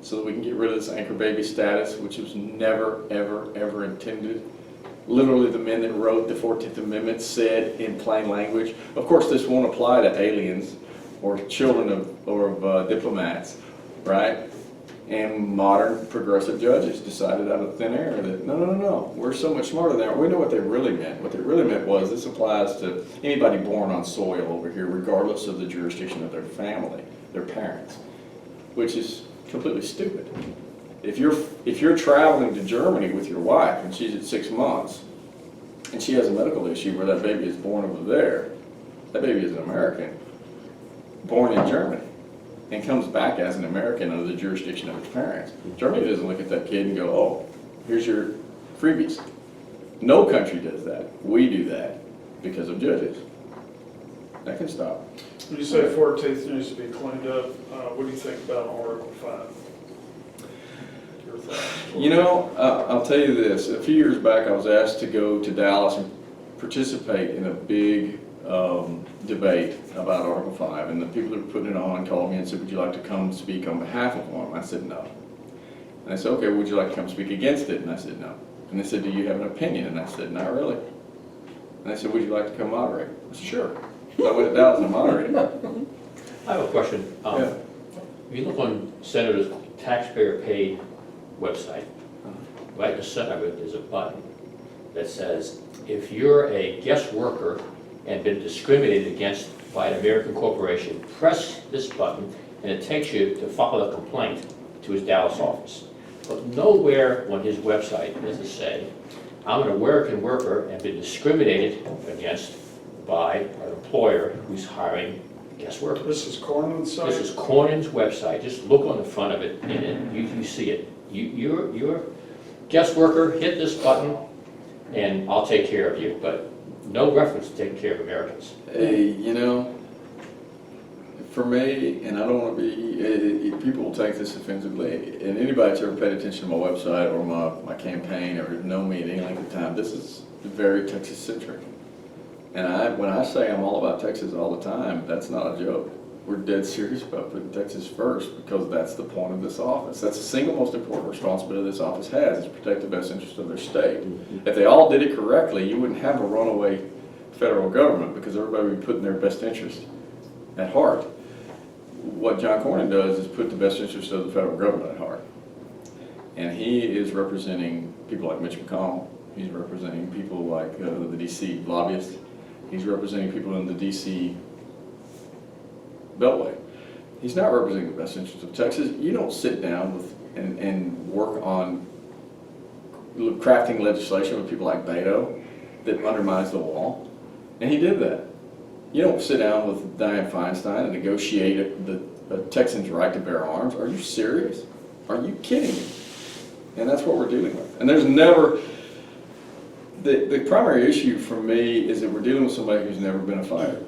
so that we can get rid of this anchor baby status, which was never, ever, ever intended. Literally, the men that wrote the 14th Amendment said in plain language, of course this won't apply to aliens or children of diplomats, right? And modern progressive judges decided out of thin air that no, we're so much smarter than that. We know what they really meant. What they really meant was this applies to anybody born on soil over here, regardless of the jurisdiction of their family, their parents, which is completely stupid. If you're traveling to Germany with your wife and she's at 6 months and she has a medical issue where that baby is born over there, that baby is an American, born in Germany, and comes back as an American under the jurisdiction of its parents. Germany doesn't look at that kid and go, oh, here's your freebies. No country does that. We do that because of judges. That can stop. When you say 14th needs to be cleaned up, what do you think about Article 5? Your thoughts? You know, I'll tell you this. A few years back, I was asked to go to Dallas and participate in a big debate about Article 5, and the people that were putting it on called me and said, would you like to come speak on behalf of one? I said, no. And I said, okay, would you like to come speak against it? And I said, no. And they said, do you have an opinion? And I said, not really. And they said, would you like to come moderate? I said, sure. So I went to Dallas and moderated. I have a question. Yeah. If you look on Senator's taxpayer-paid website, right in the center of it is a button that says, if you're a guest worker and been discriminated against by an American corporation, press this button and it takes you to file a complaint to his Dallas office. But nowhere on his website does it say, I'm an American worker and been discriminated against by an employer who's hiring guest workers. This is Cornland's site? This is Cornyn's website. Just look on the front of it and you see it. You're guest worker, hit this button and I'll take care of you. But no reference to taking care of Americans. Hey, you know, for me, and I don't want to be, people will take this offensively, and anybody that's ever paid attention to my website or my campaign or know me at any length of time, this is very Texas-centric. And when I say I'm all about Texas all the time, that's not a joke. We're dead serious about putting Texas first because that's the point of this office. That's the single most important responsibility this office has, is protect the best interest of their state. If they all did it correctly, you wouldn't have a runaway federal government because everybody would be putting their best interest at heart. What John Cornyn does is put the best interest of the federal government at heart. And he is representing people like Mitch McConnell. He's representing people like the DC lobbyists. He's representing people in the DC Beltway. He's not representing the best interest of Texas. You don't sit down with and work on crafting legislation with people like Beto that undermines the wall. And he did that. You don't sit down with Dianne Feinstein and negotiate the Texans' right to bear arms. Are you serious? Are you kidding me? And that's what we're dealing with. And there's never, the primary issue for me is that we're dealing with somebody who's never been a fighter.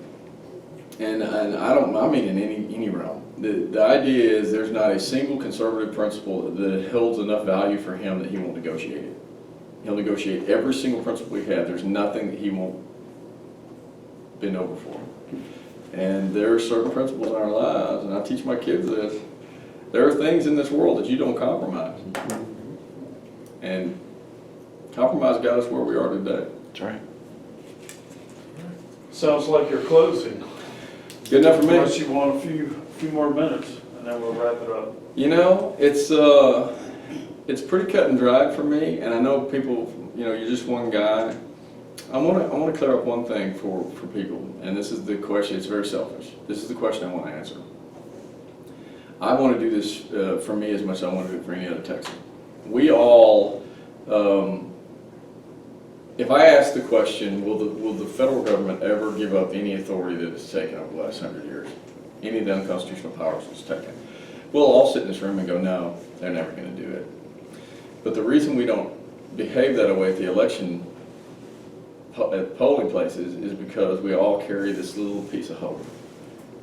And I mean in any realm. The idea is there's not a single conservative principle that holds enough value for him that he won't negotiate it. He'll negotiate every single principle we have. There's nothing that he won't bend over for. And there are certain principles in our lives, and I teach my kids this. There are things in this world that you don't compromise. And compromise got us where we are today. That's right. Sounds like you're closing. Good enough for me. Unless you want a few more minutes, and then we'll wrap it up. You know, it's pretty cut and dried for me, and I know people, you know, you're just one guy. I want to clear up one thing for people, and this is the question. It's very selfish. This is the question I want to answer. I want to do this for me as much as I want to do it for any other Texan. We all, if I ask the question, will the federal government ever give up any authority that it's taken over the last 100 years? Any of the unconstitutional powers it's taken? We'll all sit in this room and go, no, they're never going to do it. But the reason we don't behave that way at the election at polling places is because we all carry this little piece of hope.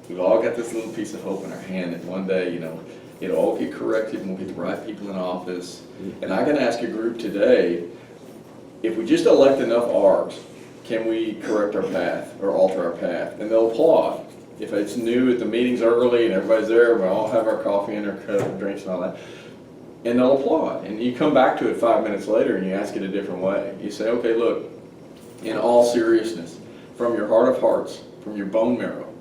We've all got this little piece of hope in our hand that one day, you know, it'll all get corrected and we'll get the right people in office. And I can ask a group today, if we just elect enough R's, can we correct our path or alter our path? And they'll applaud. If it's new at the meetings early and everybody's there, we all have our coffee and our drinks and all that, and they'll applaud. And you come back to it 5 minutes later and you ask it a different way. You say, okay, look, in all seriousness, from your heart of hearts, from your bone marrow,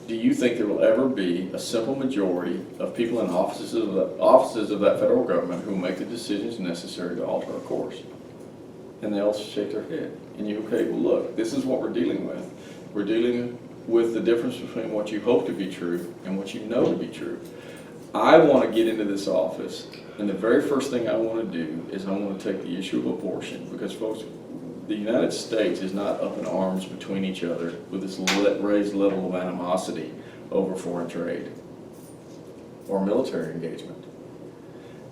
do you think there will ever be a simple majority of people in offices of that federal government who will make the decisions necessary to alter our course? And they'll shake their head. And you, okay, well look, this is what we're dealing with. We're dealing with the difference between what you hope to be true and what you know to be true. I want to get into this office, and the very first thing I want to do is I want to take the issue of abortion, because folks, the United States is not up in arms between each other with this raised level of animosity over foreign trade or military engagement.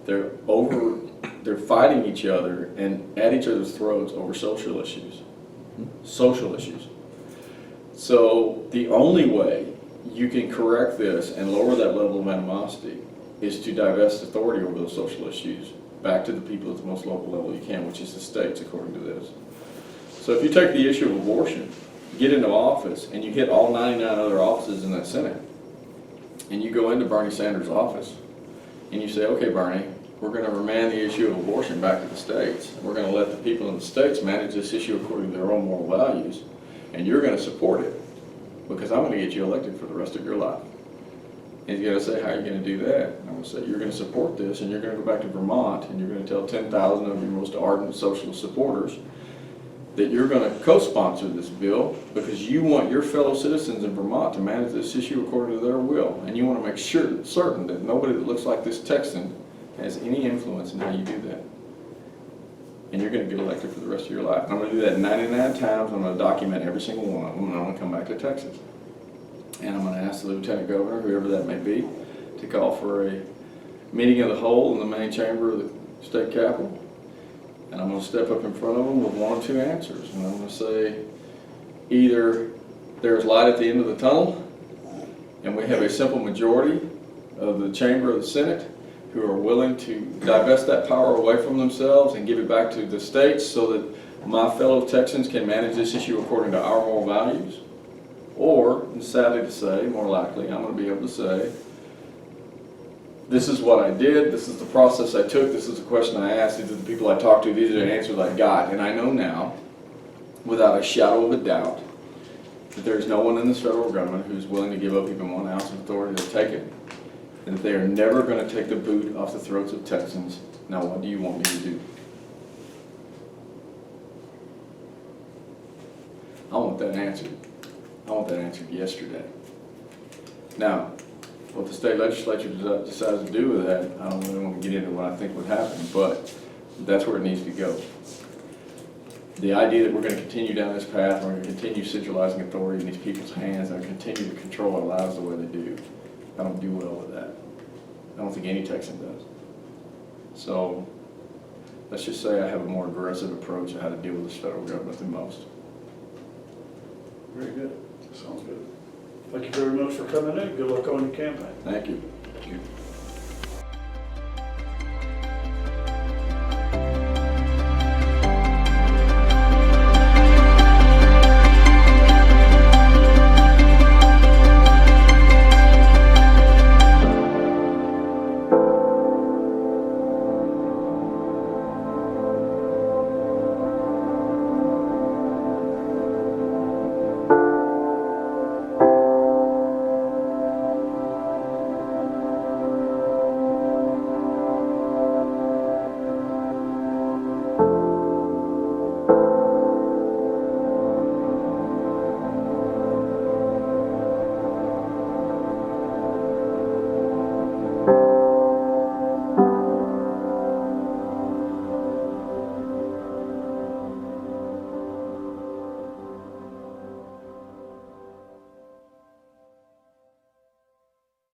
They're fighting each other and at each other's throats over social issues. Social issues. So the only way you can correct this and lower that level of animosity is to divest authority over those social issues back to the people at the most local level you can, which is the states, according to this. So if you take the issue of abortion, get into office, and you hit all 99 other offices in that Senate, and you go into Bernie Sanders' office, and you say, okay, Bernie, we're going to remand the issue of abortion back to the states. We're going to let the people in the states manage this issue according to their own moral values, and you're going to support it, because I'm going to get you elected for the rest of your life. And he's gonna say, how are you gonna do that? And I'm gonna say, you're gonna support this, and you're gonna go back to Vermont, and you're gonna tell 10,000 of your most ardent socialist supporters that you're gonna co-sponsor this bill because you want your fellow citizens in Vermont to manage this issue according to their will. And you wanna make certain that nobody that looks like this Texan has any influence in how you do that. And you're gonna get elected for the rest of your life. I'm gonna do that 99 times, I'm gonna document every single one of them, and I'm gonna come back to Texas. And I'm gonna ask the lieutenant governor, whoever that may be, to call for a meeting of the whole in the main chamber of the state capitol. And I'm gonna step up in front of them with one or two answers. And I'm gonna say, either there's light at the end of the tunnel, and we have a simple majority of the chamber of the Senate who are willing to divest that power away from themselves and give it back to the states so that my fellow Texans can manage this issue according to our moral values. Or, and sadly to say, more likely, I'm gonna be able to say, this is what I did, this is the process I took, this is the question I asked, these are the people I talked to, these are the answers I got. And I know now, without a shadow of a doubt, that there's no one in this federal government who's willing to give up even 1 ounce of authority to take it. And that they are never gonna take the boot off the throats of Texans. Now, what do you want me to do? I want that answered. I want that answered yesterday. Now, what the state legislature decides to do with that, I don't really want to get into what I think would happen, but that's where it needs to go. The idea that we're going to continue down this path, we're going to continue centralizing authority in these people's hands, and continue to control our lives the way they do, I don't do well with that. I don't think any Texan does. So, let's just say I have a more aggressive approach of how to deal with this federal government than most. Very good. Sounds good. Thank you very much for coming in. Good luck on your campaign. Thank you.